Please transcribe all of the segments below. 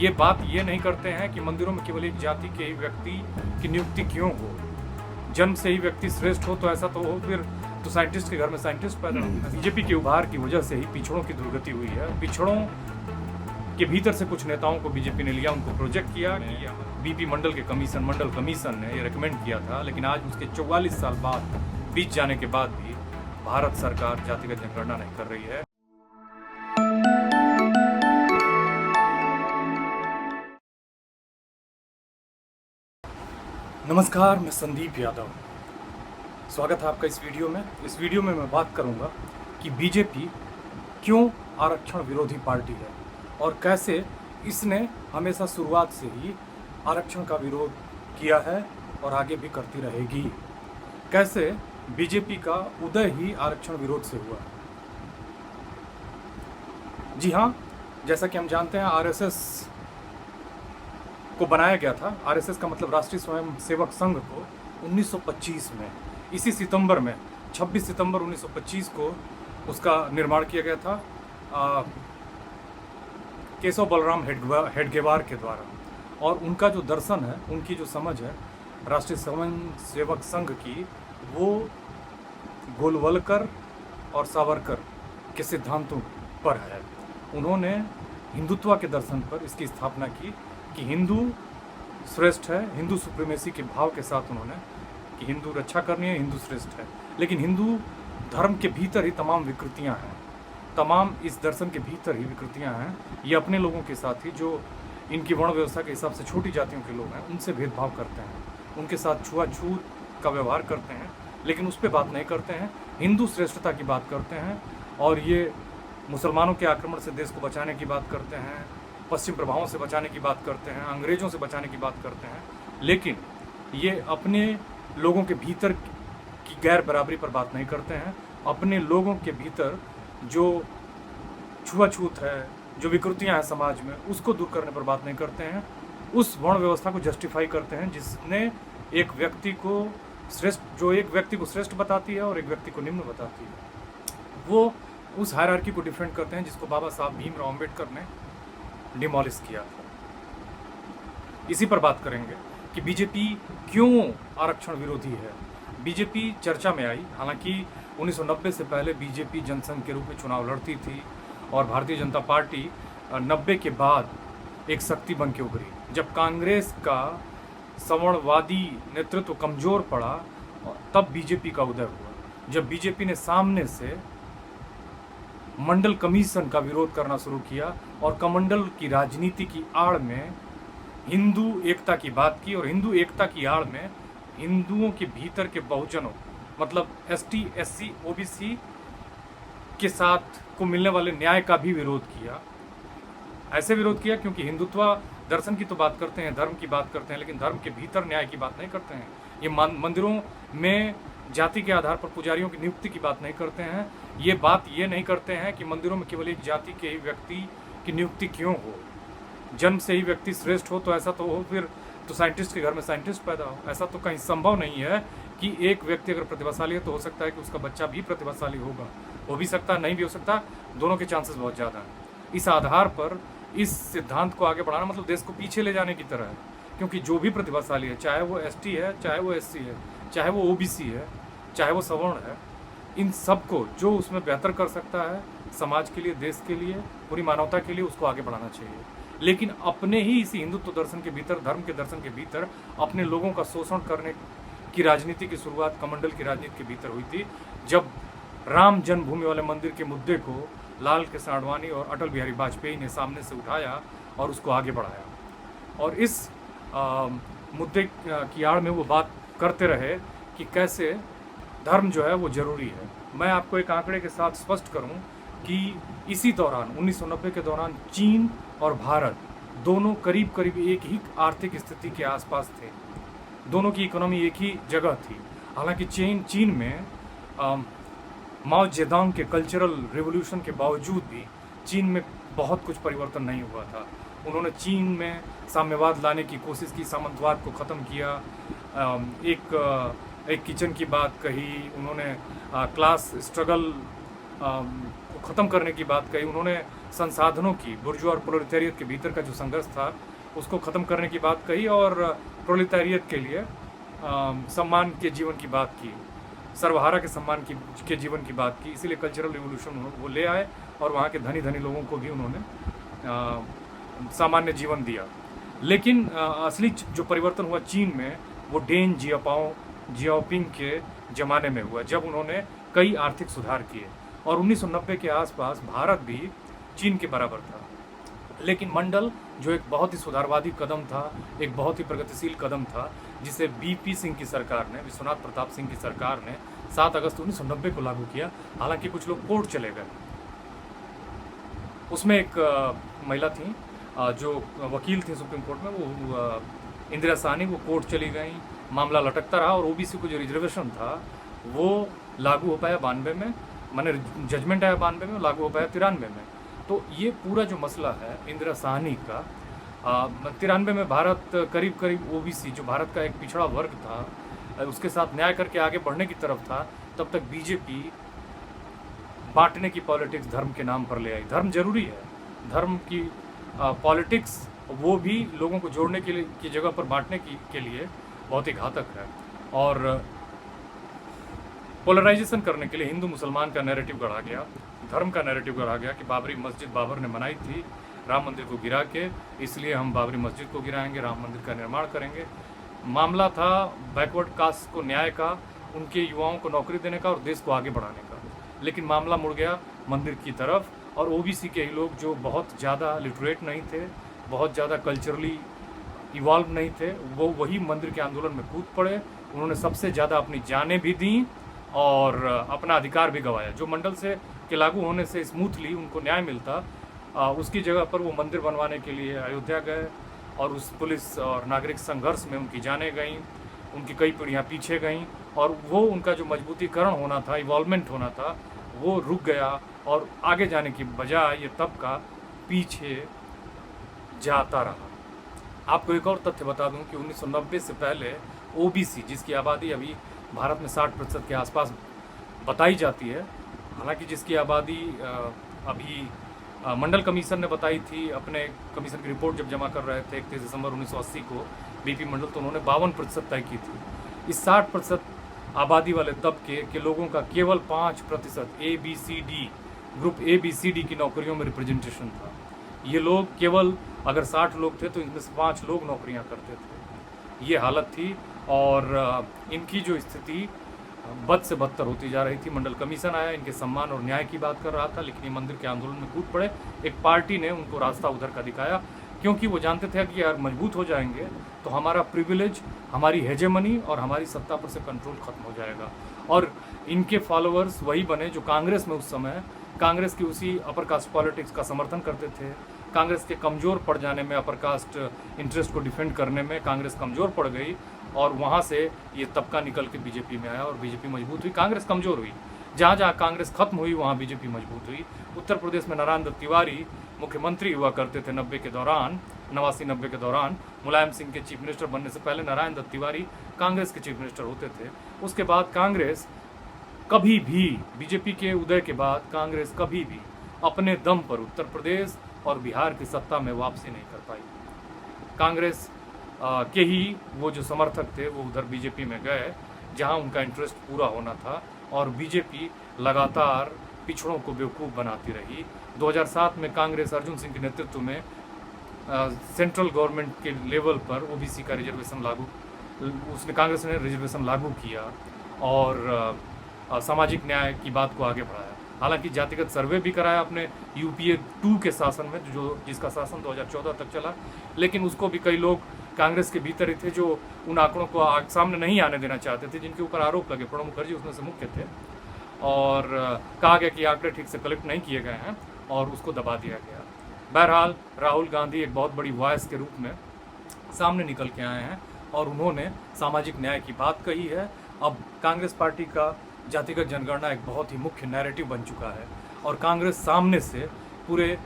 ये बात ये नहीं करते हैं कि मंदिरों में केवल एक जाति के ही व्यक्ति की नियुक्ति क्यों हो। जन्म से ही व्यक्ति श्रेष्ठ हो तो ऐसा तो हो, फिर तो साइंटिस्ट के घर में साइंटिस्ट पैदा हो। बीजेपी के उभार की वजह से ही पिछड़ों की दुर्गति हुई है। पिछड़ों के भीतर से कुछ नेताओं को बीजेपी ने लिया, उनको प्रोजेक्ट किया। बीपी मंडल कमीशन ने ये रिकमेंड किया था, लेकिन आज उसके 44 साल बाद बीत जाने के बाद भी भारत सरकार जातिगत जनगणना नहीं कर रही है। नमस्कार, मैं संदीप यादव। स्वागत है आपका इस वीडियो में। इस वीडियो में मैं बात करूंगा कि बीजेपी क्यों आरक्षण विरोधी पार्टी है और कैसे इसने हमेशा शुरुआत से ही आरक्षण का विरोध किया है और आगे भी करती रहेगी। कैसे बीजेपी का उदय ही आरक्षण विरोध से हुआ। जी हाँ, जैसा कि हम जानते हैं आरएसएस को बनाया गया था। आरएसएस का मतलब राष्ट्रीय स्वयं सेवक संघ को 1925 में, इसी सितंबर में 26 सितंबर 1925 को उसका निर्माण किया गया था केशव बलराम हेडगेवार के द्वारा। और उनका जो दर्शन है, उनकी जो समझ है राष्ट्रीय स्वयं सेवक संघ की, वो गोलवलकर और सावरकर के सिद्धांतों पर है। उन्होंने हिंदुत्व के दर्शन पर इसकी स्थापना की कि हिंदू श्रेष्ठ है, हिंदू सुप्रीमेसी के भाव के साथ उन्होंने कि हिंदू रक्षा करनी है, हिंदू श्रेष्ठ है। लेकिन हिंदू धर्म के भीतर ही तमाम विकृतियां हैं, तमाम इस दर्शन के भीतर ही विकृतियां हैं। ये अपने लोगों के साथ ही, जो इनकी वर्ण व्यवस्था के हिसाब से छोटी जातियों के लोग हैं, उनसे भेदभाव करते हैं, उनके साथ छुआछूत का व्यवहार करते हैं, लेकिन उस पर बात नहीं करते हैं। हिंदू श्रेष्ठता की बात करते हैं और ये मुसलमानों के आक्रमण से देश को बचाने की बात करते हैं, पश्चिम प्रभावों से बचाने की बात करते हैं, अंग्रेजों से बचाने की बात करते हैं। लेकिन ये अपने लोगों के भीतर की गैर बराबरी पर बात नहीं करते हैं। अपने लोगों के भीतर जो छुआछूत है, जो विकृतियां हैं समाज में, उसको दूर करने पर बात नहीं करते हैं। उस वर्ण व्यवस्था को जस्टिफाई करते हैं जिसने एक व्यक्ति को श्रेष्ठ बताती है और एक व्यक्ति को निम्न बताती है। वो उस हायरार्की को डिफेंड करते हैं जिसको बाबा साहब भीमराव अम्बेडकर ने डिमोलिश किया था। इसी पर बात करेंगे कि बीजेपी क्यों आरक्षण विरोधी है। बीजेपी चर्चा में आई, हालांकि 1990 से पहले बीजेपी जनसंघ के रूप में चुनाव लड़ती थी और भारतीय जनता पार्टी 90 के बाद एक शक्ति बन के उभरी। जब कांग्रेस का सवर्णवादी नेतृत्व कमजोर पड़ा, तब बीजेपी का उदय हुआ। जब बीजेपी ने सामने से मंडल कमीशन का विरोध करना शुरू किया और कमंडल की राजनीति की आड़ में हिंदू एकता की बात की, और हिंदू एकता की आड़ में हिंदुओं के भीतर के बहुजनों, मतलब एसटी, एससी, ओबीसी के साथ को मिलने वाले न्याय का भी विरोध किया। ऐसे विरोध किया क्योंकि हिंदुत्व दर्शन की तो बात करते हैं, धर्म की बात करते हैं, लेकिन धर्म के भीतर न्याय की बात नहीं करते हैं। ये मंदिरों में जाति के आधार पर पुजारियों की नियुक्ति की बात नहीं करते हैं। ये बात ये नहीं करते हैं कि मंदिरों में केवल एक जाति के ही व्यक्ति की नियुक्ति क्यों हो। जन्म से ही व्यक्ति श्रेष्ठ हो तो ऐसा तो हो, फिर तो साइंटिस्ट के घर में साइंटिस्ट पैदा हो। ऐसा तो कहीं संभव नहीं है कि एक व्यक्ति अगर प्रतिभाशाली है तो हो सकता है कि उसका बच्चा भी प्रतिभाशाली होगा। हो भी सकता, नहीं भी हो सकता, दोनों के चांसेस बहुत ज़्यादा हैं। इस आधार पर इस सिद्धांत को आगे बढ़ाना मतलब देश को पीछे ले जाने की तरह है, क्योंकि जो भी प्रतिभाशाली है, चाहे वो एसटी है, चाहे वो एससी है, चाहे वो ओबीसी है, चाहे वो सवर्ण है, इन सबको जो उसमें बेहतर कर सकता है समाज के लिए, देश के लिए, पूरी मानवता के लिए, उसको आगे बढ़ाना चाहिए। लेकिन अपने ही इसी हिंदुत्व दर्शन के भीतर, धर्म के दर्शन के भीतर अपने लोगों का शोषण करने की राजनीति की शुरुआत कमंडल की राजनीति के भीतर हुई थी, जब राम जन्मभूमि वाले मंदिर के मुद्दे को लाल कृष्ण आडवाणी और अटल बिहारी वाजपेयी ने सामने से उठाया और उसको आगे बढ़ाया। और इस मुद्दे की आड़ में वो बात करते रहे कि कैसे धर्म जो है वो जरूरी है। मैं आपको एक आंकड़े के साथ स्पष्ट करूं कि इसी दौरान 1990 के दौरान चीन और भारत दोनों करीब करीब एक ही आर्थिक स्थिति के आसपास थे। दोनों की इकोनॉमी एक ही जगह थी। हालांकि चीन में माओ जेडोंग के कल्चरल रिवॉल्यूशन के बावजूद भी चीन में बहुत कुछ परिवर्तन नहीं हुआ था। उन्होंने चीन में साम्यवाद लाने की कोशिश की, सामंतवाद को ख़त्म किया, एक किचन की बात कही, उन्होंने क्लास स्ट्रगल को ख़त्म करने की बात कही। उन्होंने संसाधनों की, बुर्जुआ और प्रोलेटारिएट के भीतर का जो संघर्ष था उसको ख़त्म करने की बात कही और प्रोलेटारिएट के लिए सम्मान के जीवन की बात की, सर्वहारा के सम्मान के जीवन की बात की। इसीलिए कल्चरल रिवोल्यूशन वो ले आए और वहाँ के धनी धनी लोगों को भी उन्होंने सामान्य जीवन दिया। लेकिन असली जो परिवर्तन हुआ चीन में वो डेन जियाओपिंग के ज़माने में हुआ, जब उन्होंने कई आर्थिक सुधार किए और 1990 के आसपास भारत भी चीन के बराबर था। लेकिन मंडल जो एक बहुत ही सुधारवादी कदम था, एक बहुत ही प्रगतिशील कदम था, जिसे बीपी सिंह की सरकार ने, विश्वनाथ प्रताप सिंह की सरकार ने 7 अगस्त 1990 को लागू किया। हालांकि कुछ लोग कोर्ट चले गए। उसमें एक महिला थी जो वकील थी सुप्रीम कोर्ट में, वो इंदिरा साहनी, वो कोर्ट चली गई, मामला लटकता रहा और ओबीसी को जो रिजर्वेशन था वो लागू हो पाया 92 में, माने जजमेंट आया 92 में, लागू हो पाया 93 में। तो ये पूरा जो मसला है इंदिरा साहनी का, 93 में भारत करीब करीब ओबीसी, जो भारत का एक पिछड़ा वर्ग था, उसके साथ न्याय करके आगे बढ़ने की तरफ था। तब तक बीजेपी बांटने की पॉलिटिक्स धर्म के नाम पर ले आई। धर्म जरूरी है, धर्म की पॉलिटिक्स वो भी लोगों को जोड़ने के लिए की जगह पर बांटने के लिए बहुत ही घातक है। और पोलराइजेशन करने के लिए हिंदू मुसलमान का नैरेटिव गढ़ा गया, धर्म का नैरेटिव गढ़ा गया कि बाबरी मस्जिद बाबर ने बनाई थी राम मंदिर को गिरा के, इसलिए हम बाबरी मस्जिद को गिराएंगे, राम मंदिर का निर्माण करेंगे। मामला था बैकवर्ड कास्ट को न्याय का, उनके युवाओं को नौकरी देने का और देश को आगे बढ़ाने का। लेकिन मामला मुड़ गया मंदिर की तरफ और ओबीसी के ही लोग जो बहुत ज़्यादा लिटरेट नहीं थे, बहुत ज़्यादा कल्चरली इवॉल्व नहीं थे, वो वही मंदिर के आंदोलन में कूद पड़े। उन्होंने सबसे ज़्यादा अपनी जानें भी दी और अपना अधिकार भी गंवाया। जो मंडल से के लागू होने से स्मूथली उनको न्याय मिलता, उसकी जगह पर वो मंदिर बनवाने के लिए अयोध्या गए और उस पुलिस और नागरिक संघर्ष में उनकी जानें गईं, उनकी कई पीढ़ियाँ पीछे गईं और वो उनका जो मजबूतीकरण होना था, इवॉल्वमेंट होना था, वो रुक गया और आगे जाने की बजाय ये तबका पीछे जाता रहा। आपको एक और तथ्य बता दूं कि 1990 से पहले ओबीसी, जिसकी आबादी अभी भारत में 60% के आसपास बताई जाती है, हालांकि जिसकी आबादी अभी मंडल कमीशन ने बताई थी अपने कमीशन की रिपोर्ट जब जमा कर रहे थे 31 दिसंबर 1980 को बीपी मंडल, तो उन्होंने 52% तय की थी। इस 60% आबादी वाले तबके के लोगों का केवल 5% ABCD ग्रुप ABCD की नौकरियों में रिप्रेजेंटेशन था। ये लोग केवल अगर 60 लोग थे तो इनमें से 5 लोग नौकरियां करते थे। ये हालत थी और इनकी जो स्थिति बद से बदतर होती जा रही थी। मंडल कमीशन आया, इनके सम्मान और न्याय की बात कर रहा था, लेकिन ये मंदिर के आंदोलन में कूद पड़े। एक पार्टी ने उनको रास्ता उधर का दिखाया, क्योंकि वो जानते थे कि यार मजबूत हो जाएंगे तो हमारा प्रिविलेज, हमारी हेजेमनी और हमारी सत्ता पर से कंट्रोल खत्म हो जाएगा। और इनके फॉलोअर्स वही बने जो कांग्रेस में उस समय कांग्रेस की उसी अपर कास्ट पॉलिटिक्स का समर्थन करते थे। कांग्रेस के कमज़ोर पड़ जाने में, अपर कास्ट इंटरेस्ट को डिफेंड करने में कांग्रेस कमज़ोर पड़ गई और वहाँ से ये तबका निकल के बीजेपी में आया और बीजेपी मजबूत हुई, कांग्रेस कमज़ोर हुई। जहाँ जहाँ कांग्रेस खत्म हुई वहाँ बीजेपी मजबूत हुई। उत्तर प्रदेश में नारायण दत्त तिवारी मुख्यमंत्री हुआ करते थे 90 के दौरान, 89-90 के दौरान। मुलायम सिंह के चीफ मिनिस्टर बनने से पहले नारायण दत्त तिवारी कांग्रेस के चीफ मिनिस्टर होते थे। उसके बाद कांग्रेस कभी भी, बीजेपी के उदय के बाद कांग्रेस कभी भी अपने दम पर उत्तर प्रदेश और बिहार की सत्ता में वापसी नहीं कर पाई। कांग्रेस के ही वो जो समर्थक थे वो उधर बीजेपी में गए जहां उनका इंटरेस्ट पूरा होना था और बीजेपी लगातार पिछड़ों को बेवकूफ़ बनाती रही। 2007 में कांग्रेस अर्जुन सिंह के नेतृत्व में सेंट्रल गवर्नमेंट के लेवल पर ओबीसी का रिजर्वेशन कांग्रेस ने रिजर्वेशन लागू किया और सामाजिक न्याय की बात को आगे बढ़ाया। हालांकि जातिगत सर्वे भी कराया अपने UPA 2 के शासन में, जिसका शासन 2014 तक चला, लेकिन उसको भी कई लोग कांग्रेस के भीतर ही थे जो उन आंकड़ों को सामने नहीं आने देना चाहते थे, जिनके ऊपर आरोप लगे। प्रणब मुखर्जी उसमें से मुख्य थे और कहा गया कि आंकड़े ठीक से कलेक्ट नहीं किए गए हैं और उसको दबा दिया गया। बहरहाल राहुल गांधी एक बहुत बड़ी वॉइस के रूप में सामने निकल के आए हैं और उन्होंने सामाजिक न्याय की बात कही है। अब कांग्रेस पार्टी का जातिगत जनगणना एक बहुत ही मुख्य नैरेटिव बन चुका है और कांग्रेस सामने से पूरे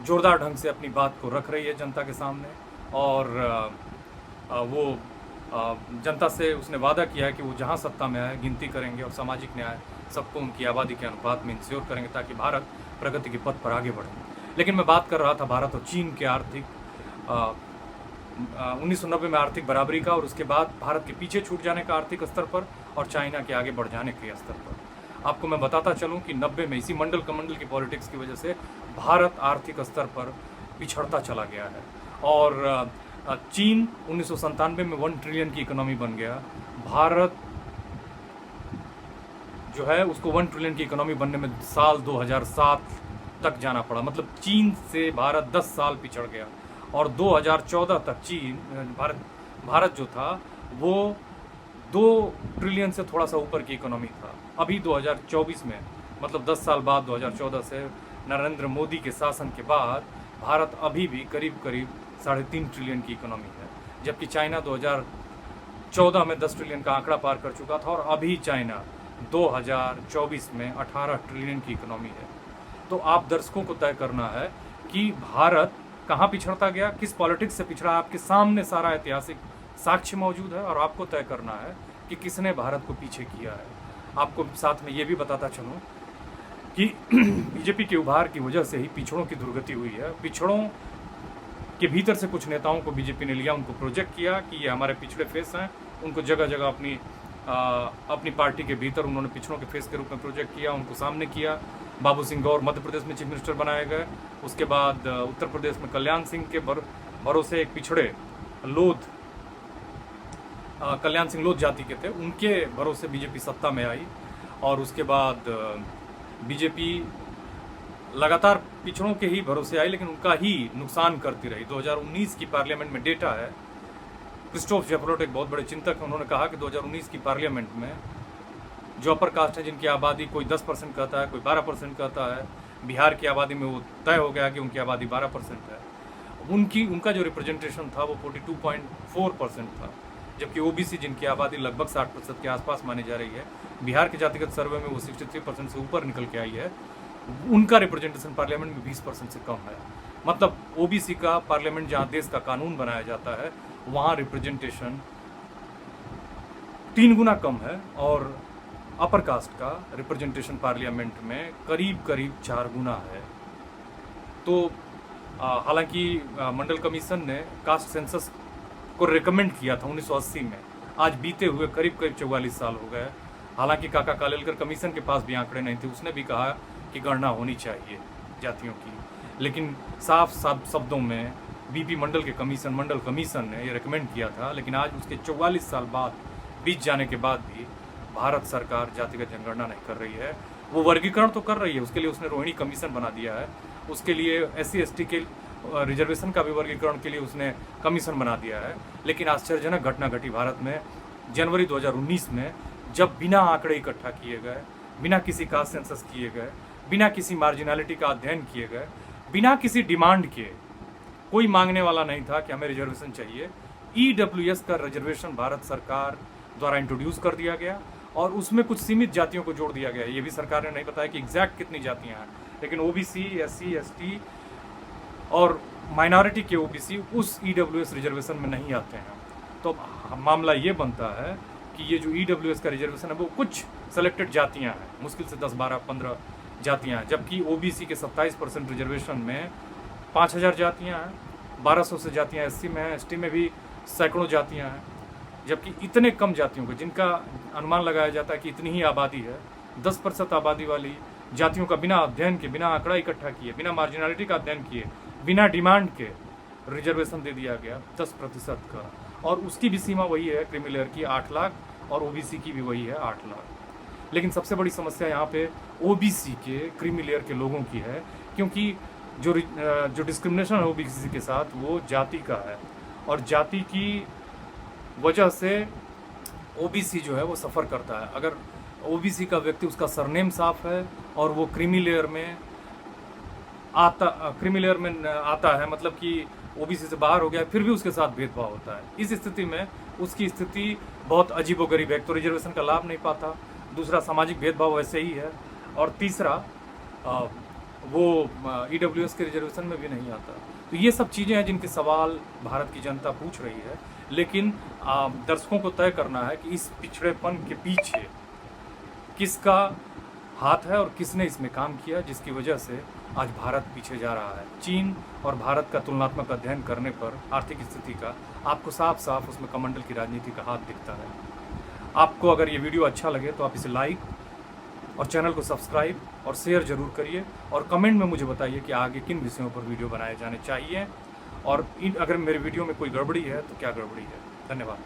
जोरदार ढंग से अपनी बात को रख रही है जनता के सामने और वो जनता से उसने वादा किया है कि वो जहाँ सत्ता में आए गिनती करेंगे और सामाजिक न्याय सबको उनकी आबादी के अनुपात में इंश्योर करेंगे ताकि भारत प्रगति के पथ पर आगे बढ़े। लेकिन मैं बात कर रहा था भारत और चीन के आर्थिक 1990 में आर्थिक बराबरी का, और उसके बाद भारत के पीछे छूट जाने का आर्थिक स्तर पर और चाइना के आगे बढ़ जाने के स्तर पर। आपको मैं बताता चलूं कि 90 में इसी मंडल कमंडल की पॉलिटिक्स की वजह से भारत आर्थिक स्तर पर पिछड़ता चला गया है, और चीन 1997 में 1 ट्रिलियन की इकोनॉमी बन गया। भारत जो है उसको 1 ट्रिलियन की इकोनॉमी बनने में साल 2007 तक जाना पड़ा, मतलब चीन से भारत 10 साल पिछड़ गया। और 2014 तक भारत जो था वो 2 ट्रिलियन से थोड़ा सा ऊपर की इकोनॉमी था। अभी 2024 में, मतलब 10 साल बाद 2014 से नरेंद्र मोदी के शासन के बाद भारत अभी भी करीब 3.5 ट्रिलियन की इकोनॉमी है, जबकि चाइना 2014 में 10 ट्रिलियन का आंकड़ा पार कर चुका था, और अभी चाइना 2024 में 18 ट्रिलियन की इकोनॉमी है। तो आप दर्शकों को तय करना है कि भारत कहाँ पिछड़ता गया, किस पॉलिटिक्स से पिछड़ा। आपके सामने सारा ऐतिहासिक साक्ष्य मौजूद है, और आपको तय करना है कि किसने भारत को पीछे किया है। आपको साथ में ये भी बताता चलूँ कि बीजेपी के उभार की वजह से ही पिछड़ों की दुर्गति हुई है। पिछड़ों के भीतर से कुछ नेताओं को बीजेपी ने लिया, उनको प्रोजेक्ट किया कि ये हमारे पिछड़े फेस हैं, उनको जगह जगह अपनी पार्टी के भीतर उन्होंने पिछड़ों के फेस के रूप में प्रोजेक्ट किया, उनको सामने किया। बाबू सिंह गौर मध्य प्रदेश में चीफ मिनिस्टर बनाए गए। उसके बाद उत्तर प्रदेश में कल्याण सिंह के भरोसे एक पिछड़े कल्याण सिंह लोध जाति के थे, उनके भरोसे बीजेपी सत्ता में आई। और उसके बाद बीजेपी लगातार पिछड़ों के ही भरोसे आई, लेकिन उनका ही नुकसान करती रही। 2019 की पार्लियामेंट में डेटा है, क्रिस्टोफ जेफरोट एक बहुत बड़े चिंतक हैं, उन्होंने कहा कि 2019 की पार्लियामेंट में जो अपर कास्ट है, जिनकी आबादी कोई 10% कहता है, कोई 12% कहता है, बिहार की आबादी में वो तय हो गया कि उनकी आबादी 12% है, उनका जो रिप्रेजेंटेशन था वो 42.4% था, जबकि ओबीसी जिनकी आबादी लगभग 60% के आसपास मानी जा रही है, बिहार के जातिगत सर्वे में वो 63% से ऊपर निकल के आई है, उनका रिप्रेजेंटेशन पार्लियामेंट में 20% से कम है। मतलब ओबीसी का पार्लियामेंट जहाँ देश का कानून बनाया जाता है वहाँ रिप्रेजेंटेशन 3 गुना कम है, और अपर कास्ट का रिप्रेजेंटेशन पार्लियामेंट में करीब 4 गुना है। तो हालांकि मंडल कमीशन ने कास्ट सेंसस को रिकमेंड किया था 1980 में, आज बीते हुए करीब 44 साल हो गए। हालांकि काका कालेलकर कमीशन के पास भी आंकड़े नहीं थे, उसने भी कहा कि गणना होनी चाहिए जातियों की, लेकिन साफ शब्दों में बीपी मंडल कमीशन ने ये रिकमेंड किया था। लेकिन आज उसके 44 साल बाद बीत जाने के बाद भी भारत सरकार जातिगत जनगणना नहीं कर रही है। वो वर्गीकरण तो कर रही है, उसके लिए उसने रोहिणी कमीशन बना दिया है, उसके लिए SC ST के रिजर्वेशन का भी वर्गीकरण के लिए उसने कमीशन बना दिया है। लेकिन आश्चर्यजनक घटना घटी भारत में जनवरी 2019 में, जब बिना आंकड़े इकट्ठा किए गए, बिना किसी कास्ट सेंसस किए गए, बिना किसी मार्जिनलिटी का अध्ययन किए गए, बिना किसी डिमांड के, कोई मांगने वाला नहीं था कि हमें रिजर्वेशन चाहिए, EWS का रिजर्वेशन भारत सरकार द्वारा इंट्रोड्यूस कर दिया गया, और उसमें कुछ सीमित जातियों को जोड़ दिया गया। ये भी सरकार ने नहीं बताया कि एग्जैक्ट कितनी जातियां हैं, लेकिन OBC, SC ST और माइनॉरिटी के OBC उस EWS रिजर्वेशन में नहीं आते हैं। तो मामला ये बनता है कि ये जो EWS का रिजर्वेशन है वो कुछ सेलेक्टेड जातियां हैं, मुश्किल से 10, 12, 15 जातियां हैं, जबकि OBC के 27% रिजर्वेशन में 5000 जातियां हैं, 1200 से जातियां SC में हैं, ST में भी सैकड़ों जातियां हैं। जबकि इतने कम जातियों को, जिनका अनुमान लगाया जाता है कि इतनी ही आबादी है, 10% आबादी वाली जातियों का बिना अध्ययन के, बिना आंकड़ा इकट्ठा किए, बिना मार्जिनलिटी का अध्ययन किए, बिना डिमांड के रिजर्वेशन दे दिया गया 10% का, और उसकी भी सीमा वही है क्रीमी लेयर की 8 लाख, और OBC की भी वही है 8 लाख। लेकिन सबसे बड़ी समस्या यहाँ पे OBC के क्रीमी लेयर के लोगों की है, क्योंकि जो डिस्क्रिमिनेशन है OBC के साथ वो जाति का है, और जाति की वजह से OBC जो है वो सफ़र करता है। अगर OBC का व्यक्ति, उसका सरनेम साफ है और वो क्रीमी लेयर में आता है, मतलब कि OBC से बाहर हो गया, फिर भी उसके साथ भेदभाव होता है। इस स्थिति में उसकी स्थिति बहुत अजीबोगरीब है। एक तो रिजर्वेशन का लाभ नहीं पाता, दूसरा सामाजिक भेदभाव वैसे ही है, और तीसरा वो EWS के रिजर्वेशन में भी नहीं आता। तो ये सब चीज़ें हैं जिनके सवाल भारत की जनता पूछ रही है, लेकिन दर्शकों को तय करना है कि इस पिछड़ेपन के पीछे किसका हाथ है और किसने इसमें काम किया, जिसकी वजह से आज भारत पीछे जा रहा है। चीन और भारत का तुलनात्मक अध्ययन करने पर आर्थिक स्थिति का आपको साफ साफ उसमें कमंडल की राजनीति का हाथ दिखता है। आपको अगर ये वीडियो अच्छा लगे तो आप इसे लाइक और चैनल को सब्सक्राइब और शेयर जरूर करिए, और कमेंट में मुझे बताइए कि आगे किन विषयों पर वीडियो बनाए जाने चाहिए, और अगर मेरे वीडियो में कोई गड़बड़ी है तो क्या गड़बड़ी है। धन्यवाद।